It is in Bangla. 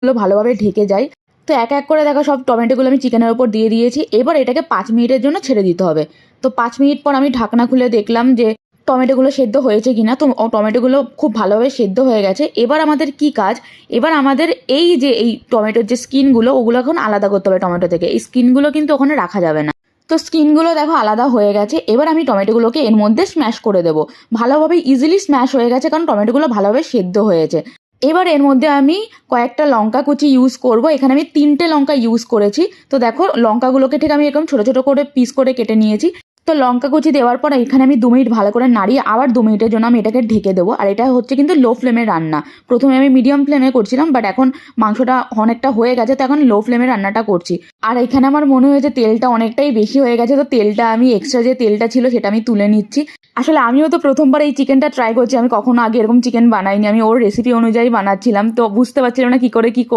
গুলো ভালোভাবে ঢেকে যায়। তো এক এক করে দেখো সব টমেটোগুলো আমি চিকেনের ওপর দিয়ে দিয়েছি। এবার এটাকে 5 মিনিটের জন্য ছেড়ে দিতে হবে। তো 5 মিনিট পর আমি ঢাকনা খুলে দেখলাম যে টমেটোগুলো সেদ্ধ হয়েছে কিনা। তো টমেটোগুলো খুব ভালোভাবে সেদ্ধ হয়ে গেছে। এবার আমাদের কি কাজ, এবার আমাদের এই টমেটোর যে স্কিনগুলো ওগুলো এখন আলাদা করতে হবে টমেটো থেকে। এই স্কিনগুলো কিন্তু ওখানে রাখা যাবে না। তো স্কিনগুলো দেখো আলাদা হয়ে গেছে। এবার আমি টমেটোগুলোকে এর মধ্যে স্ম্যাশ করে দেবো। ভালোভাবে ইজিলি স্ম্যাশ হয়ে গেছে কারণ টমেটোগুলো ভালোভাবে সেদ্ধ হয়েছে। এবার এর মধ্যে আমি কয়েকটা লঙ্কা কুচি ইউজ করব। এখানে আমি 3টে লঙ্কা ইউজ করেছি। তো দেখো লঙ্কাগুলোকে ঠিক আমি এরকম ছোট ছোট করে পিস করে কেটে নিয়েছি। তো লঙ্কা কুচি দেওয়ার পর এখানে আমি 2 মিনিট ভালো করে নাড়িয়ে আবার 2 মিনিটের জন্য আমি এটাকে ঢেকে দেবো। আর এটা হচ্ছে কিন্তু লো ফ্লেমে রান্না। প্রথমে আমি মিডিয়াম ফ্লেমে করছিলাম, বাট এখন মাংসটা অনেকটা হয়ে গেছে, তো এখন লো ফ্লেমে রান্নাটা করছি। আর এখানে আমার মনে হয়েছে তেলটা অনেকটাই বেশি হয়ে গেছে, তো তেলটা আমি এক্সট্রা যে তেলটা ছিল সেটা আমি তুলে নিচ্ছি। আসলে আমিও তো প্রথমবার এই চিকেনটা ট্রাই করছি, আমি কখনো আগে এরকম চিকেন বানাইনি, আমি ওর রেসিপি অনুযায়ী বানাচ্ছিলাম, তো বুঝতে পারছিলাম না কি করে কি